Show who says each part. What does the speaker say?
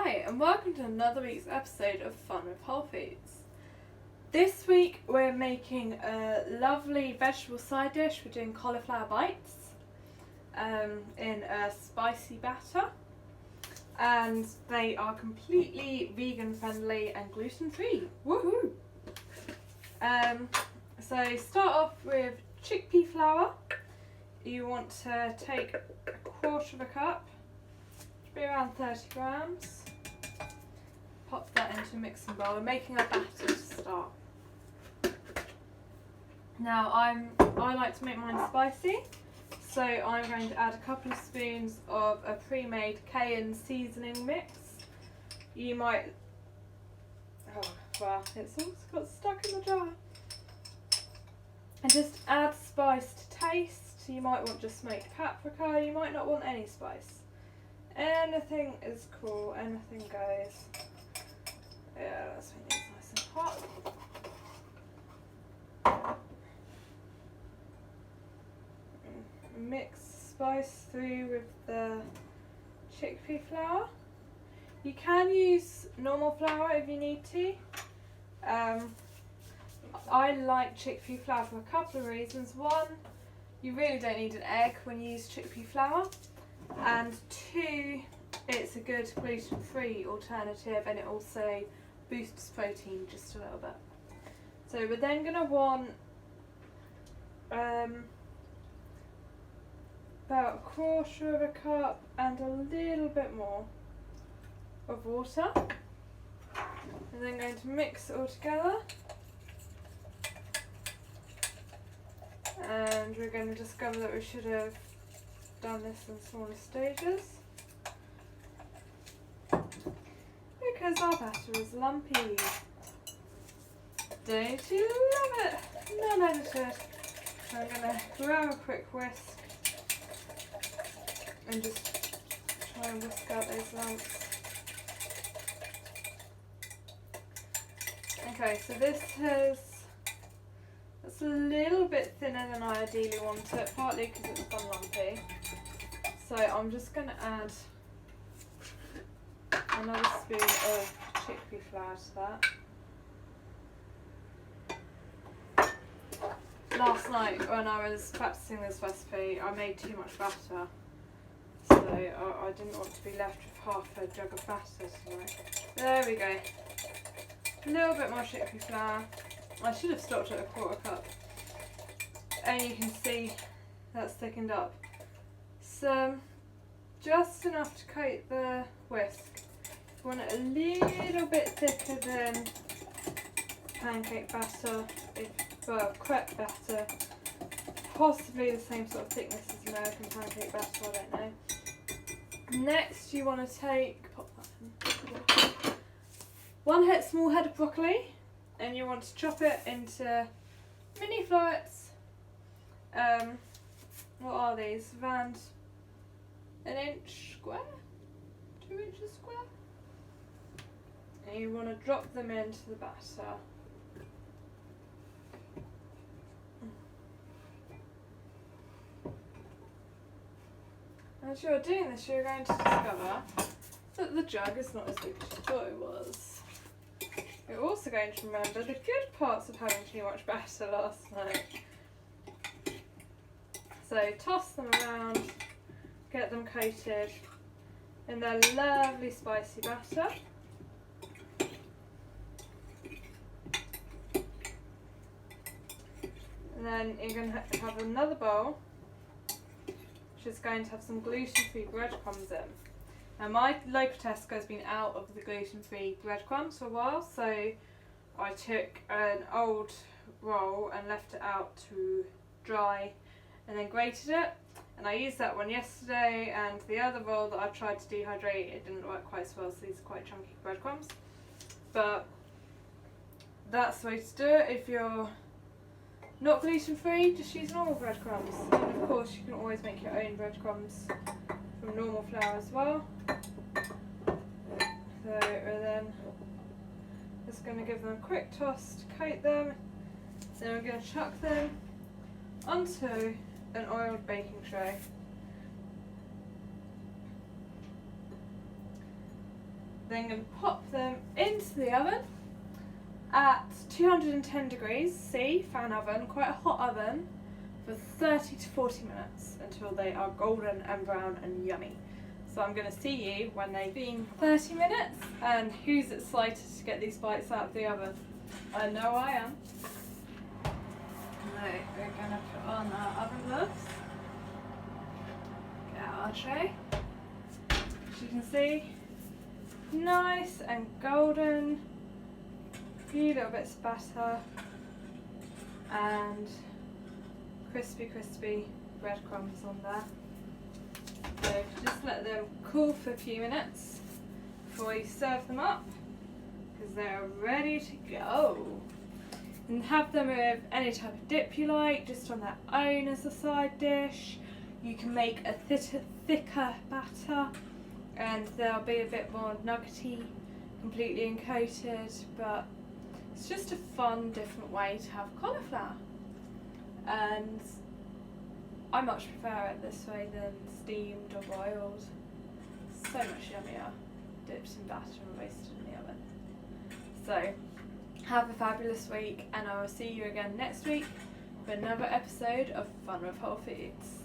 Speaker 1: Hi, and welcome to another week's episode of Fun with Whole Foods. This week we're making a lovely vegetable side dish. We're doing cauliflower bites in a spicy batter, and they are completely vegan friendly and gluten free. Woohoo! So start off with chickpea flour. You want to take a quarter of a cup, be around 30 grams. Pop that into a mixing bowl. We're making a batter to start. Now I like to make mine spicy, so I'm going to add a couple of spoons of a pre-made cayenne seasoning mix. You might, it's all got stuck in the jar. And just add spice to taste. You might want just smoked paprika, you might not want any spice. Anything is cool, anything goes. Yeah, let's make these nice and hot. Mix spice through with the chickpea flour. You can use normal flour if you need to. I like chickpea flour for a couple of reasons. One, you really don't need an egg when you use chickpea flour. And two, it's a good gluten-free alternative, and it also boosts protein just a little bit. So we're then going to want about a quarter of a cup and a little bit more of water. And then going to mix it all together. And we're going to discover that we should have done this in smaller stages because our batter is lumpy. Don't you love it? Non-edited. I'm going to grab a quick whisk and just try and whisk out those lumps. Okay, so it's a little bit thinner than I ideally want it, partly because it's gone lumpy. So I'm just going to add another spoon of chickpea flour to that. Last night when I was practicing this recipe, I made too much batter. So I didn't want to be left with half a jug of batter tonight. There we go. A little bit more chickpea flour. I should have stopped at a quarter cup. And you can see that's thickened up. So just enough to coat the whisk. You want it a little bit thicker than pancake batter, crepe batter. Possibly the same sort of thickness as American pancake batter, I don't know. Next you want to take one small head of broccoli, and you want to chop it into mini florets. What are these? Around an inch square? 2 inches square? And you want to drop them into the batter. As you're doing this, you're going to discover that the jug is not as big as you thought it was. You're also going to remember the good parts of having too much batter last night. So toss them around, get them coated in their lovely spicy batter. And then you're going to have another bowl, which is going to have some gluten-free breadcrumbs in. Now my local Tesco has been out of the gluten-free breadcrumbs for a while, so I took an old roll and left it out to dry and then grated it. And I used that one yesterday, and the other roll that I tried to dehydrate, it didn't work quite so well, so these are quite chunky breadcrumbs. But that's the way to do it. If you're not gluten-free, just use normal breadcrumbs. And of course you can always make your own breadcrumbs from normal flour as well. So we're then just going to give them a quick toss to coat them. Then we're going to chuck them onto an oiled baking tray. Then I'm going to pop them into the oven at 210 degrees C, fan oven, quite a hot oven, for 30 to 40 minutes until they are golden and brown and yummy. So I'm going to see you when they've been 30 minutes, and who's excited to get these bites out of the oven? I know I am. Right, we're going to put on our oven gloves, get out our tray. As you can see, nice and golden, a few little bits of batter, and crispy breadcrumbs on there. So just let them cool for a few minutes before you serve them up, because they're ready to go. And have them with any type of dip you like, just on their own as a side dish. You can make a thicker batter and they'll be a bit more nuggety, completely uncoated, but it's just a fun, different way to have cauliflower. And I much prefer it this way than steamed or boiled. So much yummier, dipped in batter and roasted in the oven. So, have a fabulous week, and I will see you again next week for another episode of Fun with Whole Foods.